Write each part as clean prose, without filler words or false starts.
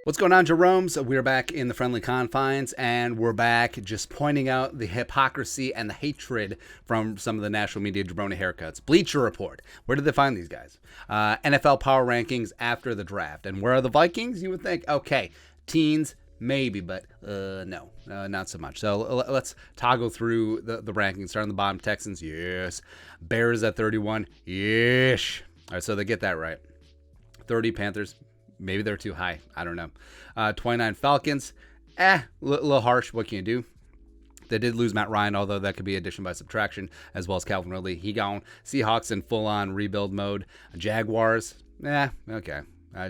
What's going on, Jerome's? We're back in the friendly confines, and we're back just pointing out the hypocrisy and the hatred from some of the national media jabroni haircuts. Bleacher Report. Where did they find these guys? NFL power rankings after the draft. And where are the Vikings? You would think, okay, teens, maybe, but no, not so much. So let's toggle through the rankings. Starting on the bottom, Texans, yes. Bears at 31, yes. All right, so they get that right. 30, Panthers. Maybe they're too high. I don't know. 29 Falcons. Little harsh. What can you do? They did lose Matt Ryan, although that could be addition by subtraction, as well as Calvin Ridley. He gone. Seahawks in full-on rebuild mode. Jaguars. Okay.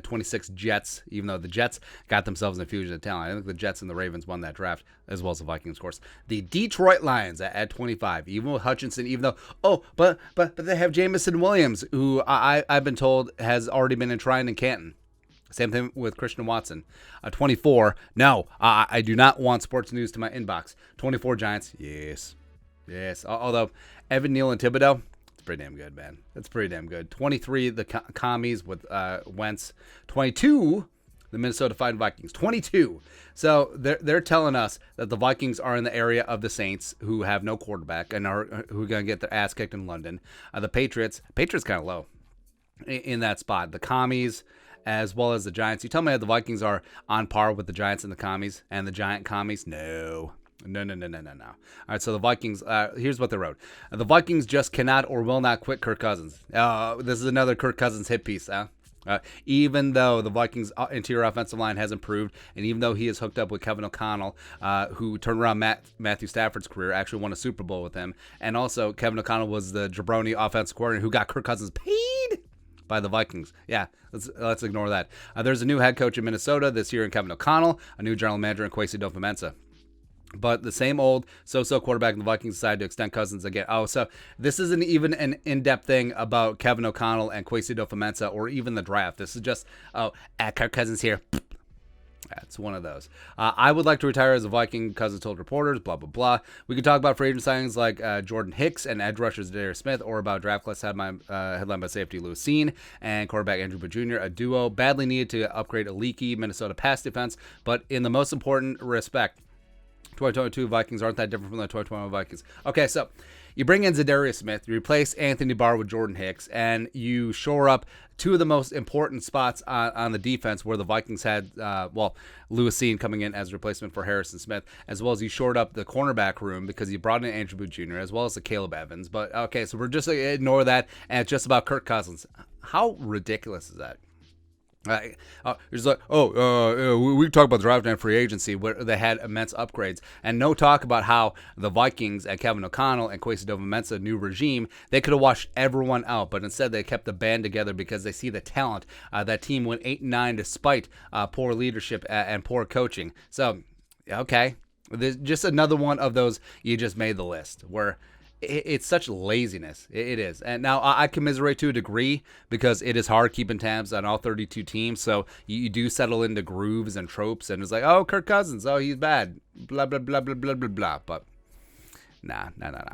26 Jets, even though the Jets got themselves an infusion of talent. I think the Jets and the Ravens won that draft, as well as the Vikings, of course. The Detroit Lions at 25, even with Hutchinson, even though, but they have Jamison Williams, who I've been told has already been enshrined in Canton. Same thing with Christian Watson. 24, no, I do not want sports news to my inbox. 24 Giants, yes. Although Evan Neal and Thibodeau, it's pretty damn good, man. That's pretty damn good. 23, the Commies with Wentz. 22, the Minnesota Vikings. 22. So they're telling us that the Vikings are in the area of the Saints, who have no quarterback and who are going to get their ass kicked in London. The Patriots kind of low in that spot. The Commies, as well as the Giants. You tell me that the Vikings are on par with the Giants and the Commies and the Giant Commies? No. All right, so the Vikings, here's what they wrote. The Vikings just cannot or will not quit Kirk Cousins. This is another Kirk Cousins hit piece, huh? Even though the Vikings' interior offensive line has improved, and even though he is hooked up with Kevin O'Connell, who turned around Matthew Stafford's career, actually won a Super Bowl with him, and also Kevin O'Connell was the jabroni offensive coordinator who got Kirk Cousins paid by the Vikings. Yeah, let's ignore that. There's a new head coach in Minnesota this year in Kevin O'Connell, a new general manager in adofo-mensah. But the same old so-so quarterback in the Vikings decided to extend Cousins again. So this isn't even an in-depth thing about Kevin O'Connell and adofo-mensah or even the draft. This is just, Kirk Cousins here. It's one of those. I would like to retire as a Viking, Cousins told reporters, blah, blah, blah. We could talk about free agent signings like Jordan Hicks and edge rushers Darius Smith, or about draft class headlined by safety Lewis Cine and quarterback Andrew Booth Jr., a duo badly needed to upgrade a leaky Minnesota pass defense. But in the most important respect, 2022 Vikings aren't that different from the 2021 Vikings. Okay, so you bring in Zadarius Smith, you replace Anthony Barr with Jordan Hicks, and you shore up two of the most important spots on the defense where the Vikings had, Lewis Cine coming in as a replacement for Harrison Smith, as well as you shored up the cornerback room because you brought in Andrew Booth Jr., as well as the Caleb Evans. But, okay, so we're just going to ignore that, and it's just about Kirk Cousins. How ridiculous is that? It's like, we talk about the draft and free agency where they had immense upgrades, and no talk about how the Vikings and Kevin O'Connell and adofo-mensah new regime, they could have washed everyone out, but instead they kept the band together because they see the talent. That team went 8-9 despite poor leadership and poor coaching. So, okay, there's just another one of those you just made the list where it's such laziness. It is. And now I commiserate to a degree because it is hard keeping tabs on all 32 teams. So you do settle into grooves and tropes. And it's like, oh, Kirk Cousins. Oh, he's bad. Blah, blah, blah, blah, blah, blah, blah. But nah.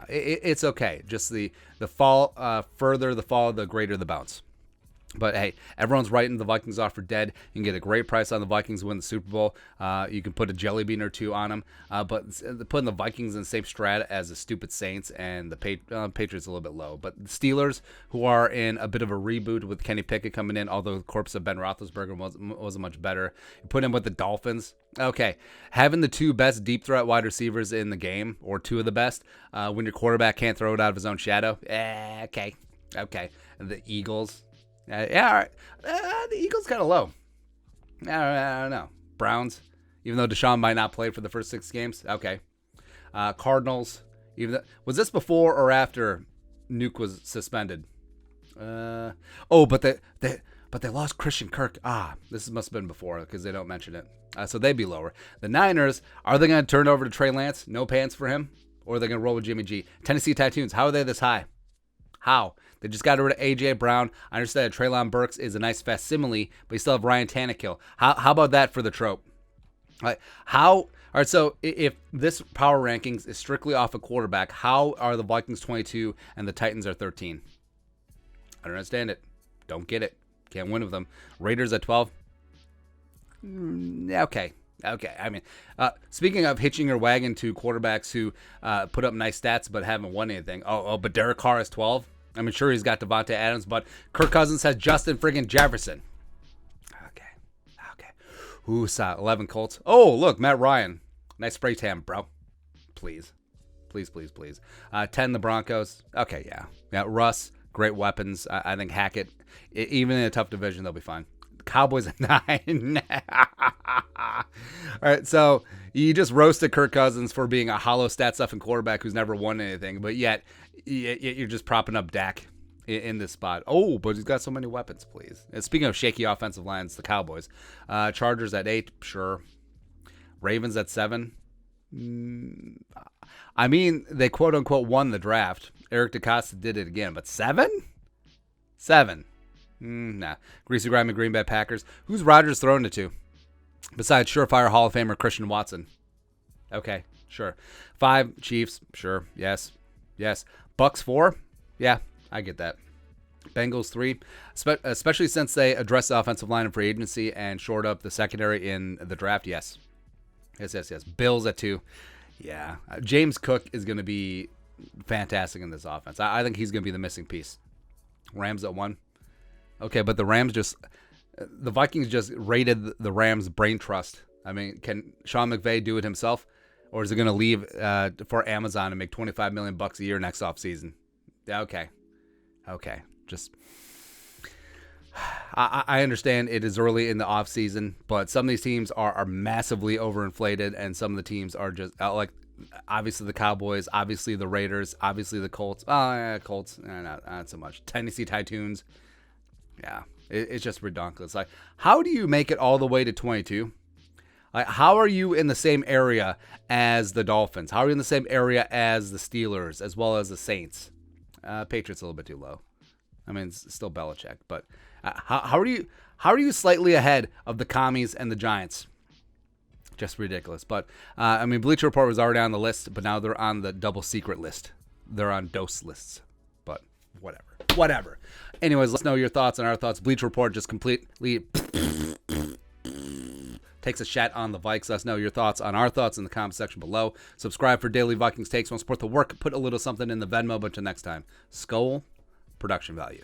It's okay. Just the fall, further the fall, the greater the bounce. But hey, everyone's writing the Vikings off for dead. You can get a great price on the Vikings to win the Super Bowl. You can put a jelly bean or two on them. But putting the Vikings in the same strat as the stupid Saints and the Patriots a little bit low. But the Steelers, who are in a bit of a reboot with Kenny Pickett coming in, although the corpse of Ben Roethlisberger wasn't much better. You put him with the Dolphins. Okay, having the two best deep threat wide receivers in the game, or two of the best, when your quarterback can't throw it out of his own shadow. Okay. The Eagles. All right. The Eagles kind of low. I don't know. Browns, even though Deshaun might not play for the first 6 games. Okay. Cardinals. Was this before or after Nuke was suspended? But they lost Christian Kirk. This must have been before because they don't mention it. So they'd be lower. The Niners, are they going to turn over to Trey Lance? No pants for him? Or are they going to roll with Jimmy G? Tennessee Titans, how are they this high? How? They just got rid of A.J. Brown. I understand Treylon Burks is a nice facsimile, but you still have Ryan Tannehill. How about that for the trope? All right, so if this power rankings is strictly off a quarterback, how are the Vikings 22 and the Titans are 13? I don't understand it. Don't get it. Can't win with them. Raiders at 12. Okay. Okay. I mean, speaking of hitching your wagon to quarterbacks who put up nice stats but haven't won anything. But Derek Carr has 12. I mean, sure, he's got Devontae Adams, but Kirk Cousins has Justin friggin' Jefferson. Okay. Ooh, 11 Colts. Oh, look, Matt Ryan. Nice spray tan, bro. Please. 10 the Broncos. Okay, yeah. Yeah, Russ, great weapons. I think Hackett, even in a tough division, they'll be fine. Cowboys at 9. All right, so you just roasted Kirk Cousins for being a hollow stat stuffing quarterback who's never won anything, but yet you're just propping up Dak in this spot. Oh, but he's got so many weapons, please. And speaking of shaky offensive lines, the Cowboys. Chargers at 8, sure. Ravens at 7. I mean, they quote-unquote won the draft. Eric DeCosta did it again, but 7? 7. Nah. Greasy grimy Green Bay Packers. Who's Rodgers throwing it to? Besides surefire Hall of Famer Christian Watson. Okay, sure. 5, Chiefs. Sure. Yes. Bucks 4. Yeah, I get that. Bengals 3. Especially since they addressed the offensive line in free agency and shored up the secondary in the draft. Yes. Bills at 2. Yeah. James Cook is going to be fantastic in this offense. I think he's going to be the missing piece. Rams at 1. Okay, but the Vikings just raided the Rams' brain trust. I mean, can Sean McVay do it himself, or is he going to leave for Amazon and make $25 million a year next offseason? Okay. Just I understand it is early in the offseason, but some of these teams are massively overinflated, and some of the teams are just like obviously the Cowboys, obviously the Raiders, obviously the Colts. Colts, not so much. Tennessee Titans. Yeah, it's just ridiculous. Like, how do you make it all the way to 22? Like, how are you in the same area as the Dolphins? How are you in the same area as the Steelers, as well as the Saints? Patriots a little bit too low. I mean, it's still Belichick, but how are you slightly ahead of the Commies and the Giants? Just ridiculous. But I mean, Bleacher Report was already on the list, but now they're on the double secret list. They're on dose lists. But whatever. Anyways, let's know your thoughts on our thoughts. Bleacher Report just completely takes a shot on the Vikes. Let us know your thoughts on our thoughts in the comment section below. Subscribe for daily Vikings takes. Want to support the work? Put a little something in the Venmo. But until next time, Skull Production Value.